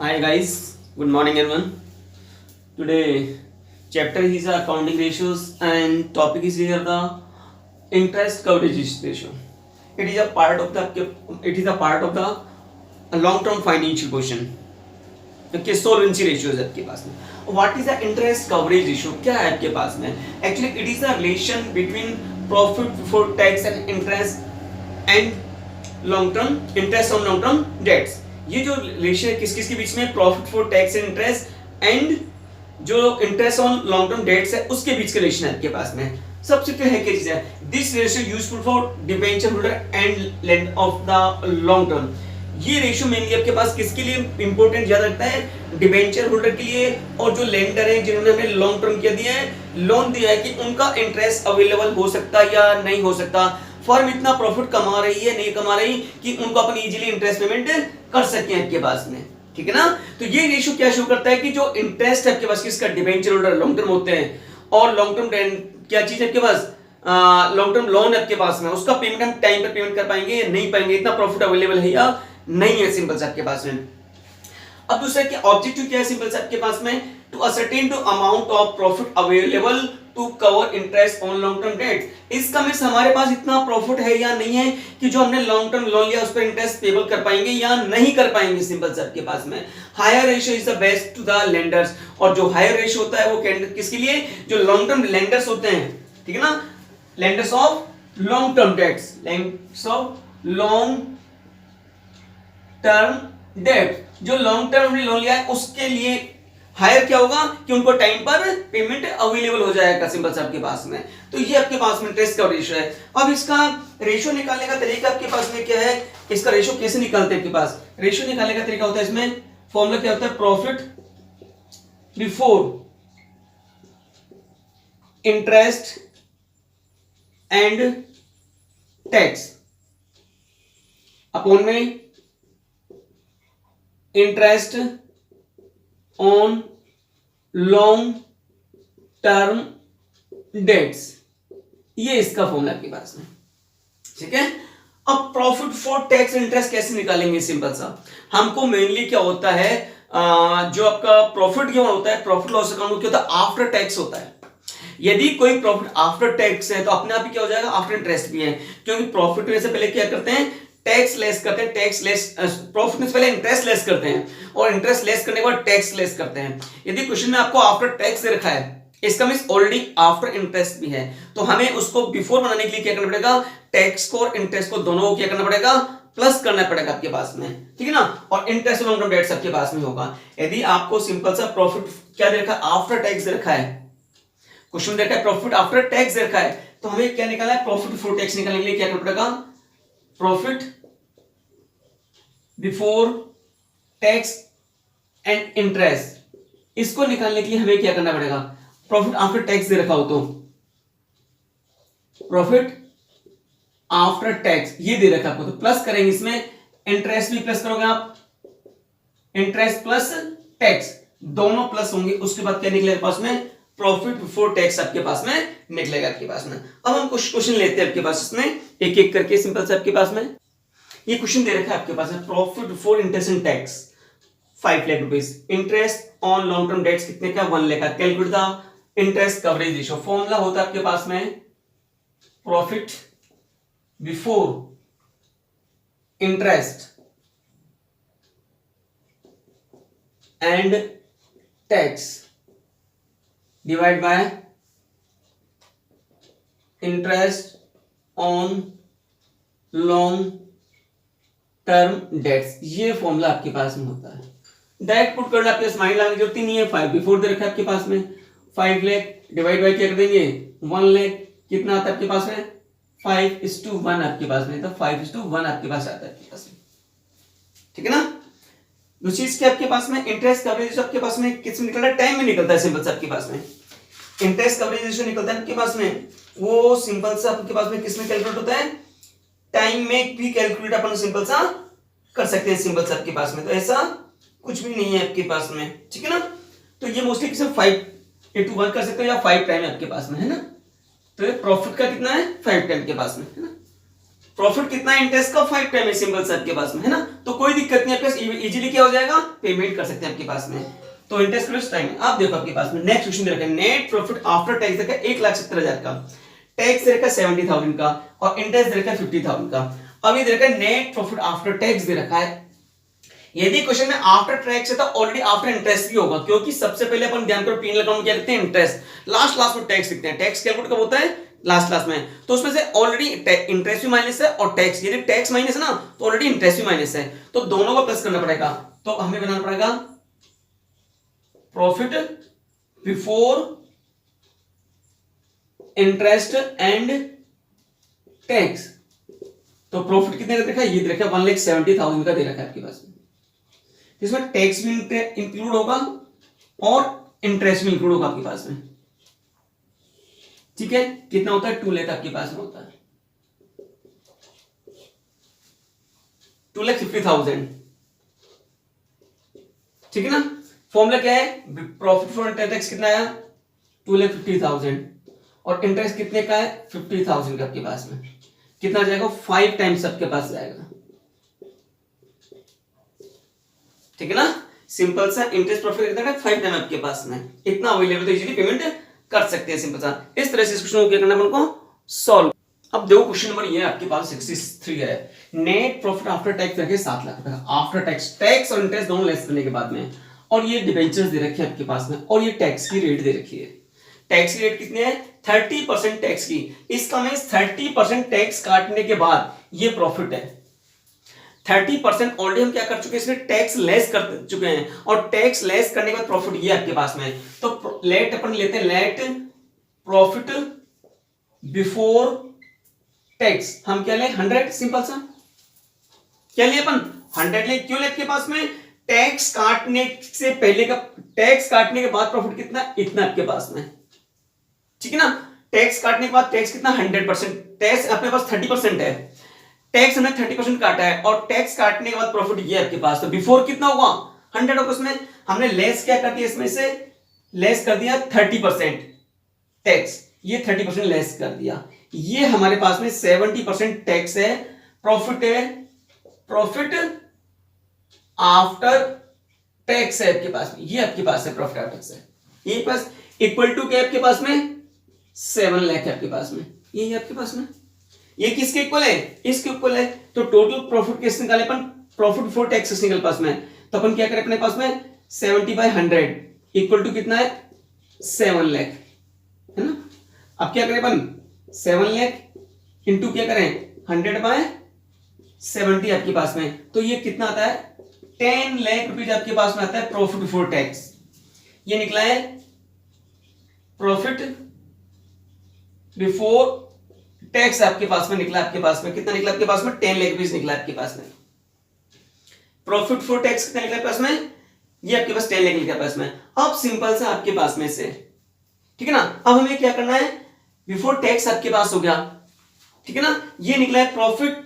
Hi guys, good morning everyone. Today chapter is accounting ratios and topic is here the interest coverage ratio. It is a part of the long term financial position. Okay, solvency ratios है आपके पास में. What is the interest coverage ratio? क्या है आपके पास में? Actually it is the relation between profit before tax and interest and long term interest on long term debts. ये जो रेशियो है किस किस के बीच में? Profit for tax and interest and जो interest on long term debts है उसके बीच का रेशियो है आपके पास में. सबसे तो है क्या चीज है? This ratio useful for debenture holder and lend of the long term. ये रेशियो मेनली आपके पास किसके लिए इंपॉर्टेंट ज्यादा लगता है? डिबेंचर होल्डर के लिए और जो लेंडर है जिन्होंने हमें लॉन्ग टर्म क्या दिया है, लोन दिया है, कि उनका इंटरेस्ट अवेलेबल हो सकता है या नहीं हो सकता. फर्म इतना प्रॉफिट कमा रही है नहीं कमा रही कि उनको अपन इजीली इंटरेस्ट पेमेंट कर सके आपके पास में. ठीक है ना. तो ये रेशियो क्या शो करता है कि जो इंटरेस्ट है आपके पास किसका? डिबेंचर होल्डर लॉन्ग टर्म होते हैं और लॉन्ग टर्म क्या चीज है आपके पास? लॉन्ग टर्म लोन है आपके पास में, उसका पेमेंट हम टाइम पर पेमेंट कर पाएंगे या नहीं पाएंगे, इतना प्रॉफिट अवेलेबल है या नहीं है. सिंपल सा आपके पास में. अब दूसरा क्या ऑब्जेक्टिव क्या है सिंपल सा आपके पास में? To ascertain to amount of profit available to cover interest on long term debt. इसका मींस हमारे पास इतना प्रॉफिट है या नहीं है कि जो हमने लॉन्ग टर्म लोन लिया उस पर इंटरेस्ट पेबल कर पाएंगे या नहीं कर पाएंगे. सिंपल सा आपके पास में higher ratio is the best to the lenders. और जो हायर रेशियो होता है वो किसके लिए? जो लॉन्ग टर्म लेंडर्स होते हैं. ठीक है ना. Lenders of long term dates, lenders of long term date, जो लॉन्ग टर्म लोन लिया है उसके लिए हायर क्या होगा कि उनको टाइम पर पेमेंट अवेलेबल हो जाएगा. सिंपल सा आपके पास में. तो ये आपके पास में इंटरेस्ट का रेशियो है. अब इसका रेशियो निकालने का तरीका आपके पास में क्या है? इसका रेशियो कैसे निकालते हैं आपके पास? रेशियो निकालने का तरीका होता है, इसमें फॉर्मूला क्या होता है? Profit before interest and tax upon में interest on long term debts. ये इसका फॉर्मूला आपके पास में. ठीक है. अब प्रॉफिट फॉर टैक्स इंटरेस्ट कैसे निकालेंगे? सिंपल सा हमको मेनली क्या होता है, जो आपका प्रॉफिट क्या होता है, प्रॉफिट लॉस अकाउंट क्या होता है? आफ्टर टैक्स होता है. यदि कोई प्रॉफिट आफ्टर टैक्स है तो अपने आप ही क्या हो जाएगा? आफ्टर इंटरेस्ट भी है, क्योंकि प्रॉफिट में से पहले क्या करते हैं? टैक्स लेस करते हैं. टैक्स लेस प्रॉफिट में पहले इंटरेस्ट लेस करते हैं और इंटरेस्ट लेस करने के बाद टैक्स लेस करते हैं. यदि क्वेश्चन में आपको आफ्टर टैक्स दे रखा है, इसका मींस ऑलरेडी आफ्टर इंटरेस्ट भी है, तो हमें उसको बिफोर बनाने के लिए क्या करना पड़ेगा? टैक्स को और इंटरेस्ट को दोनों को क्या करना पड़ेगा? प्लस करना पड़ेगा आपके पास में. ठीक है ना. और इंटरेस्ट लॉन्ग टर्म डेट्स आपके पास में होगा. यदि आपको सिंपल सा प्रॉफिट क्या दे रखा है? आफ्टर टैक्स दे रखा है. क्वेश्चन दे रखा है प्रॉफिट आफ्टर टैक्स दे रखा है, तो हमें क्या निकालना है? प्रॉफिट बिफोर टैक्स निकालने के लिए क्या करना पड़ेगा? Profit before tax and interest. इसको निकालने के लिए हमें क्या करना पड़ेगा? प्रॉफिट आफ्टर टैक्स दे रखा हो तो प्रॉफिट आफ्टर टैक्स ये दे रखा आपको, तो प्लस करेंगे इसमें. इंटरेस्ट भी प्लस करोगे आप, इंटरेस्ट प्लस टैक्स दोनों प्लस होंगे. उसके बाद क्या निकलेगा पास में? प्रॉफिट बिफोर टैक्स आपके पास में निकलेगा आपके पास में. अब हम कुछ क्वेश्चन लेते हैं आपके पास इसमें एक एक करके. सिंपल से आपके पास में ये क्वेश्चन दे रखा है आपके पास है. Profit before interest and tax 5 lakh rupees. Interest on long term dates कितने का? 1 lakh. Calculate the interest coverage ratio. Formula होता है आपके पास में profit before interest and tax divide by interest on long term debts. ये फॉर्मूला आपके पास में होता है. डायरेक्ट पुट करना, आपके माइंड लाने की जरूरत ही नहीं है. 5 बिफोर दे रखा है आपके पास में. 5 लाख डिवाइड बाय क्या कर देंगे? 1 लाख. कितना आता है आपके पास में? 5:1 आपके पास में. तो 5:1 आपके पास आता है आपके पास में. ठीक है ना. दूसरी चीज क्या आपके पास में? इंटरेस्ट कवरेज रेशियो आपके पास में किस में निकलता है? टाइम में निकलता है. सिंपल सा आपके पास में इंटरेस्ट कवरेज रेशियो निकलता है आपके पास में. वो सिंपल सा आपके पास में किस में कैलकुलेट होता है? टाइम में भी कैलकुलेट अपन सिंपल सा कर सकते हैं. सिंपल सा आपके पास में तो ऐसा कुछ भी नहीं है आपके पास में. ठीक है ना. तो ये मोस्टली किसी 5:1 कर सकते हो या 5 टाइम आपके पास में है ना. तो ये प्रॉफिट का कितना है? 5 टाइम के पास में है ना. प्रॉफिट कितना है इंटरेस्ट का 5 टाइम है, सिंपल सा आपके पास में है ना, तो कोई दिक्कत नहीं, आपके पास इजीली क्या हो जाएगा, पेमेंट कर सकते हैं आपके पास में। तो इंटरेस्ट प्लस टाइम। आप देखो आपके पास में नेक्स्ट क्वेश्चन दे रखा है, नेट प्रॉफिट आफ्टर टैक्स देखा 1,70,000 का, टैक्स दे रखा है 70,000 का और इंटरेस्ट दे रखा है 50,000 का। अब ये दे रखा है नेट प्रॉफिट आफ्टर टैक्स दे रखा है। यदि क्वेश्चन में आफ्टर टैक्स है तो ऑलरेडी आफ्टर इंटरेस्ट भी होगा, क्योंकि सबसे पहले अपन ध्यान करो पीएनएल अकाउंट में क्या लिखते हैं, इंटरेस्ट, लास्ट में टैक्स लिखते हैं। टैक्स कैलकुलेट कब होता है, लास्ट में, तो उसमें से ऑलरेडी इंटरेस्ट भी माइनस है और टैक्स, यदि टैक्स माइनस है ना तो ऑलरेडी इंटरेस्ट भी माइनस है, तो दोनों को प्लस करना पड़ेगा। तो हमें बनाना पड़ेगा profit before interest and tax. तो प्रॉफिट कितने का देखा, ये देखा 1,70,000 का दे रखा है आपके पास में, इसमें टैक्स भी इंक्लूड होगा और इंटरेस्ट भी इंक्लूड होगा आपके पास में, ठीक है। कितना होता है, 2 लाख आपके पास में होता है, 2,50,000, ठीक है ना। फॉर्मूला क्या है, प्रॉफिट फॉर टैक्स कितना आया 2,50,000 और इंटरेस्ट कितने का है 50,000 का आपके पास में, कितना जाएगा 5 टाइम्स आपके पास जाएगा, ठीक है ना। सिंपल सा इंटरेस्ट प्रॉफिट कितना है 5 टाइम आपके पास में, इतना अवेलेबल, तो इजीली पेमेंट कर सकते हैं सिंपल सा। इस तरह से इस क्वेश्चन को क्या करना है हमको सॉल्व। अब देखो क्वेश्चन नंबर ये आपके पास 63 है, नेट प्रॉफिट आफ्टर टैक्स रखे 7 लाख रुपए, आफ्टर टैक्स और इंटरेस्ट दोनों लेस करने के बाद में, और ये डिबेंचर्स दे रखे हैं आपके पास में, और ये टैक्स की रेट दे रखी है। टैक्स की रेट कितनी है 30% टैक्स की, इसका मींस 30% टैक्स काटने के बाद ये प्रॉफिट है। 30% ऑलरेडी हम क्या कर चुके हैं, इसमें टैक्स लेस कर चुके हैं, और टैक्स लेस करने के बाद प्रॉफिट ये आपके पास में। तो लेट अपन लेते हैं, लेट प्रॉफिट बिफोर टैक्स, हम क्या ले 100, सिंपल सा क्या ले अपन 100 ले, क्यों ले आपके पास में, टैक्स काटने से पहले का, टैक्स काटने के बाद प्रॉफिट कितना, इतना आपके पास में, ठीक है ना। टैक्स काटने के बाद टैक्स कितना 100%, टैक्स अपने पास 30% है, टैक्स हमने 30% काटा है और टैक्स काटने के बाद प्रॉफिट ये आपके पास, तो बिफोर कितना होगा 100 होगा, उसमें हमने लेस क्या कर दिया, इसमें से लेस कर दिया 30% टैक्स, ये 30% लेस कर दिया, ये हमारे पास में 70% टैक्स है, प्रॉफिट है, प्रॉफिट आफ्टर टैक्स है आपके पास में, ये आपके पास है प्रॉफिट आफ्टर टैक्स है, ये पास इक्वल टू क्या आपके पास में 7 लाख है आपके पास में, ये आपके पास में, ये किसके इक्वल है, इसके इक्वल है। तो टोटल प्रॉफिट किस निकाले अपन, प्रॉफिट बिफोर टैक्स निकल पास में, तो अपन क्या करें अपने पास में 70/100 इक्वल टू कितना है 7 लाख, है ना। अब क्या करें अपन 7 लाख इंटू क्या करें 100/70 आपके पास में, तो ये कितना आता है 10 लाख रुपीज आपके पास में आता है प्रॉफिट बिफोर टैक्स। ये निकला है प्रॉफिट बिफोर टैक्स आपके पास में निकला, आपके पास में कितना निकला, आपके पास में 10 लाख रुपीज निकला आपके पास में। प्रॉफिट बिफोर टैक्स कितना निकला आपके पास में, ये आपके पास 10 लाख निकला पास में। अब सिंपल सा आपके पास में से, ठीक है ना। अब हमें क्या करना है, बिफोर टैक्स आपके पास हो गया, ठीक है ना, ये निकला है प्रॉफिट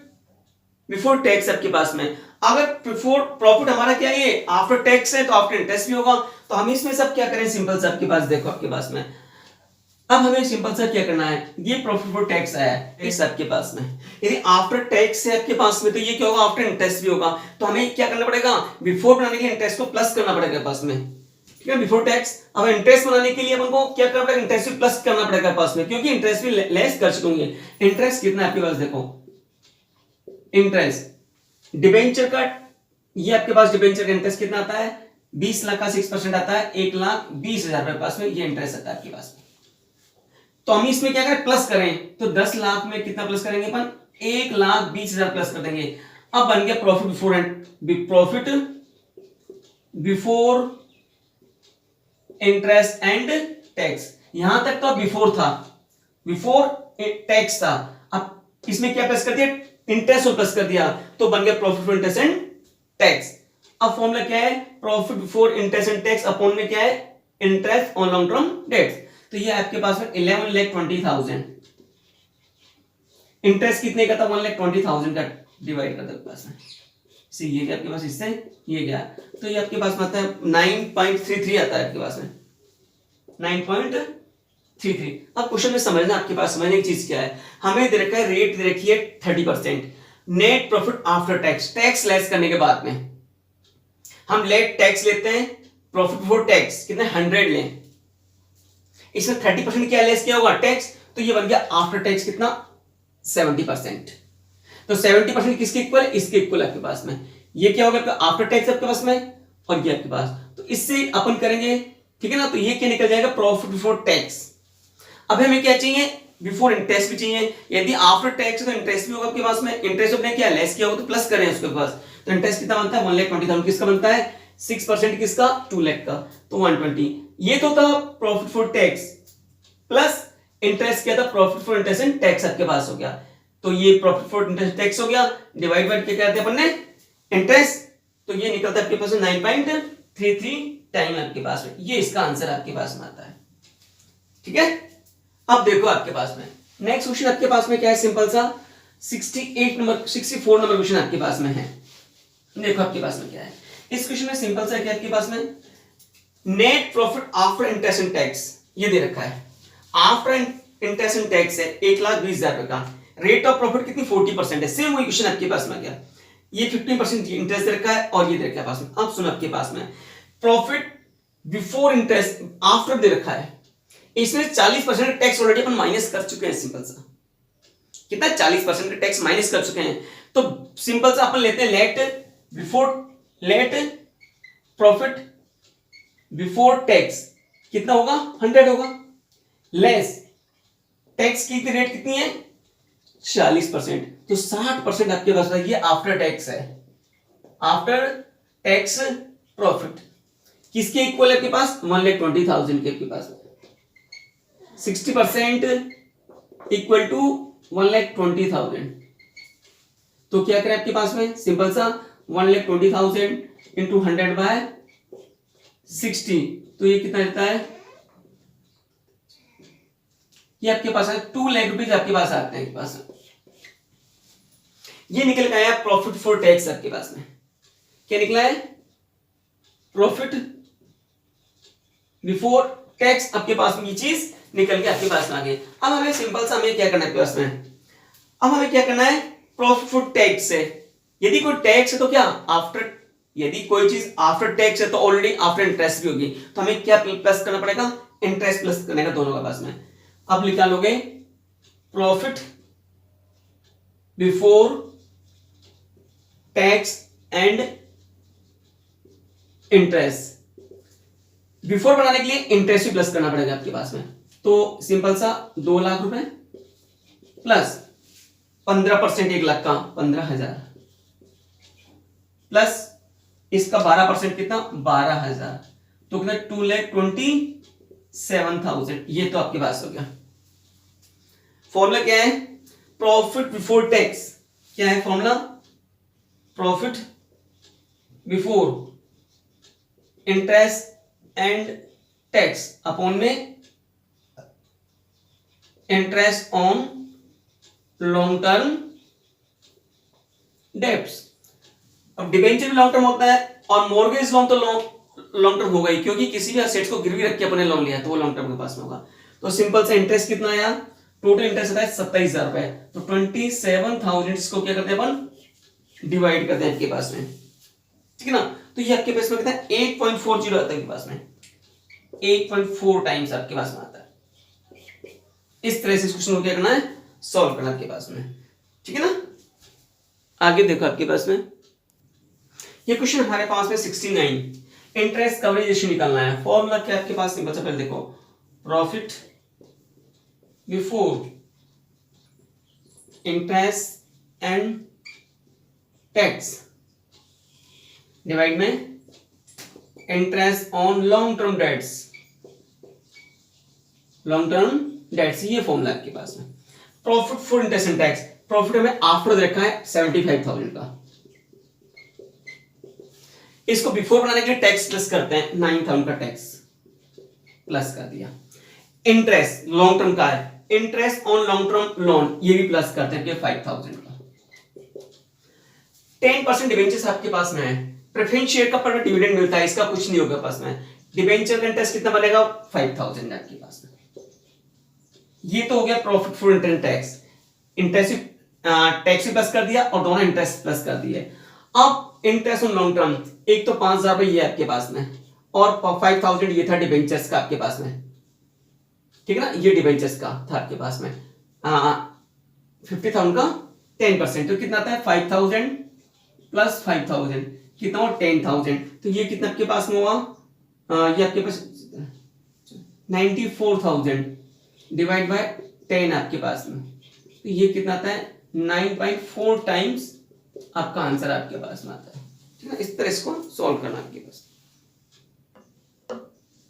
बिफोर टैक्स आपके पास में। अगर बिफोर प्रॉफिट हमारा क्या है, ये आफ्टर टैक्स है, तो आफ्टर इंटरेस्ट भी होगा, तो हम इसमें सब क्या करें, सिंपल सा आपके पास देखो आपके पास में, अब हमें सिंपल सा क्या करना है, ये प्रॉफिट बिफोर टैक्स आया है इस आपके पास में, यदि आफ्टर टैक्स है आपके पास में तो ये क्या होगा, आफ्टर इंटरेस्ट भी होगा, तो हमें क्या करना पड़ेगा, बिफोर बनाने के लिए इंटरेस्ट को प्लस करना पड़ेगा पास में, ठीक है, बिफोर टैक्स। अब इंटरेस्ट बनाने के लिए अपन को क्या करना पड़ेगा, इंटरेस्ट भी प्लस करना पड़ेगा पास में, क्योंकि इंटरेस्ट भी लेस कर चुके। इंटरेस्ट कितना है आपके पास, देखो इंटरेस्ट डिबेंचर का, ये आपके पास डिबेंचर का इंटरेस्ट कितना आता है 20 लाख का 6% आता है 1,20,000 रुपए पास में, ये इंटरेस्ट आता है आपके पास में। तो हम इसमें क्या करें, प्लस करें, तो 10 लाख में कितना प्लस करेंगे अपन 1,20,000 प्लस कर देंगे। अब बन गया profit before profit before interest and tax. यहां तक तो बिफोर था, बिफोर टैक्स था, अब इसमें क्या प्लस कर दिया, इंटरेस्ट और प्लस कर दिया, तो बन गया profit before interest and tax. अब फॉर्मूला क्या है, profit before interest and tax upon में क्या है, interest on long term dates. तो ये आपके पास में 11,20,000, इंटरेस्ट कितने का था 1,20,000 का डिवाइड कर दो पास में, से ये आपके पास इससे ये गया, तो ये आपके पास में आता है 9.33 आता है आपके पास में 9.33 33। अब क्वेश्चन में समझना, आपके पास समझने की चीज क्या है, हमें दे रखा है रेट दे रखी है 30%, net profit after tax, tax less करने के बाद में हम लेट टैक्स लेते हैं, प्रॉफिट बिफोर टैक्स कितने 100 लें, इसमें 30% क्या लेस किया होगा टैक्स, तो ये बन गया आफ्टर टैक्स कितना 70%। तो 70% किसके इक्वल है, इसके इक्वल आपके पास में, ये क्या होगा आफ्टर टैक्स आपके पास में और ये आपके पास, तो इससे अपन करेंगे, ठीक है ना, तो ये क्या निकल जाएगा प्रॉफिट बिफोर टैक्स। अब हमें क्या चाहिए, बिफोर इंटरेस्ट भी चाहिए, यदि आफ्टर टैक्स तो इंटरेस्ट भी होगा आपके पास में, इंटरेस्ट अपने क्या लेस किया होगा तो प्लस करें उसके पास, तो इंटरेस्ट कितना बनता है 1,20,000, किसका बनता है 6% किसका 2 लाख का, तो 120। ये तो था profit for tax plus interest क्या था profit for interest and tax आपके पास हो गया, तो ये प्रॉफिट फॉर इंटरेस्ट टैक्स हो गया, डिवाइड बाय क्या कहते हैं अपन ने इंटरेस्ट, तो ये निकलता है आपके पास 9.33 टाइम आपके पास में, ये इसका आंसर आपके पास में आता है। ठीक है, अब देखो आपके पास में नेक्स्ट क्वेश्चन आपके पास में क्या है, सिंपल सा 64 नंबर क्वेश्चन आपके पास में है। देखो आपके पास में क्या है, इस क्वेश्चन में सिंपल सा क्या आपके पास में, net profit after interest and tax ये दे रखा है, आफ्टर इंटरेस्ट एंड टैक्स है 1,20,000 रुपए का, रेट ऑफ प्रॉफिट कितनी 40% है, सेम वही क्वेश्चन आपके पास में गया, ये 15% इंटरेस्ट दे रखा है और ये दे रखा है पास में। अब सुनो आपके पास में profit before interest after they रखा है, इसमें 40% टैक्स ऑलरेडी अपन माइनस कर चुके हैं, सिंपल सा कितना 40% का टैक्स माइनस कर चुके हैं, तो सिंपल सा अपन लेते हैं लेट प्रॉफिट बिफोर टैक्स कितना होगा 100 होगा, लेस टैक्स की रेट कितनी है 40%, तो 60% आपके पास ये आफ्टर टैक्स है, आफ्टर टैक्स प्रॉफिट किसके इक्वल है आपके पास 1,20,000 के आपके पास, 60% इक्वल टू 1,20,000, तो क्या करें आपके पास में सिंपल सा 1,20,000 इंटू 100 बाय 60, तो ये कितना रहता है, ये आपके पास है 2 लाख रुपीज आपके पास आते हैं आपके पास, ये निकल गया प्रॉफिट फॉर टैक्स आपके पास में, क्या निकला है प्रॉफिट बिफोर टैक्स आपके पास में, ये चीज निकल के आपके पास में आ गई। अब हमें सिंपल सा हमें क्या करना है आपके पास में, अब हमें क्या करना है प्रॉफिट फॉर टैक्स है, यदि कोई टैक्स है तो क्या आफ्टर, यदि कोई चीज आफ्टर टैक्स है तो ऑलरेडी आफ्टर इंटरेस्ट भी होगी, तो हमें क्या प्लस करना पड़ेगा इंटरेस्ट प्लस करने का दोनों के पास में। अब लिखा लोगे profit before tax and interest, before बनाने के लिए इंटरेस्ट भी प्लस करना पड़ेगा आपके पास में, तो सिंपल सा 2 लाख रुपए प्लस 15% 1 लाख का 15,000 प्लस इसका 12% कितना 12,000, तो कितना 2,27,000, ये तो आपके पास हो गया। फॉर्मूला क्या है प्रॉफिट बिफोर टैक्स, क्या है formula profit before interest and tax upon में interest on long term debts. अब डिबेंचर भी लॉन्ग टर्म होता है और मॉर्गेज लोन तो लॉन्ग टर्म होगा ही, क्योंकि किसी भी असेट्स को गिरवी रख के अपने लोन लिया तो वो लॉन्ग टर्म के पास में होगा। तो सिंपल सा इंटरेस्ट कितना आया, टोटल इंटरेस्ट आता है 27,000 रुपए, तो 27,000 को क्या करते हैं अपन डिवाइड करते हैं आपके पास में, ठीक है ना, तो ये आपके पास में कितना है 8.40 आता है आपके पास में, 8.4 टाइम्स आपके पास में आता है। इस तरह से इस क्वेश्चन को क्या करना है सॉल्व करना आपके पास में, ठीक है ना। आगे देखो आपके पास में ये क्वेश्चन हमारे पास में 69 इंटरेस्ट कवरेज रेशियो निकालना है। फॉर्मूला क्या आपके पास सिंपल सा पहले देखो profit before interest and tax divide में interest on long term debts, long term debts, ये फॉर्मूला आपके पास में। Profit for interest and tax, profit हमें आफ्टर रखा है 75,000 का, इसको बिफोर बनाने के लिए टैक्स प्लस करते हैं 9,000 का टैक्स प्लस कर दिया। इंटरेस्ट लॉन्ग टर्म का है, interest on long term loan ये भी प्लस करते हैं 5,000 का। 10% डिबेंचर्स आपके पास में है, प्रेफरेंस शेयर का पर डिविडेंड मिलता है, इसका कुछ नहीं होगा पास में। डिबेंचर का इंटरेस्ट कितना बनेगा 5,000 आपके पास में, ये तो हो गया profit for interest tax, interest tax भी प्लस कर दिया और दोनों इंटरेस्ट प्लस कर दिए। अब इंटरेस्ट ऑन लॉन्ग टर्म, एक तो 5,000 रुपये ये आपके पास में और 5,000 ये था डिबेंचर्स का आपके पास में, ठीक है ना, ये डिबेंचर्स का था आपके पास में 50,000 का 10%, तो कितना आता है 5,000 प्लस 5,000 कितना हुआ 10,000, तो ये कितना आपके पास में हुआ ये आपके पास 94,000 डिवाइड बाय 10 आपके पास में, तो ये कितना आता है 9.4 टाइम्स आपका आंसर आपके पास में आता है, ठीक है। इस तरह इसको सॉल्व करना आपके पास।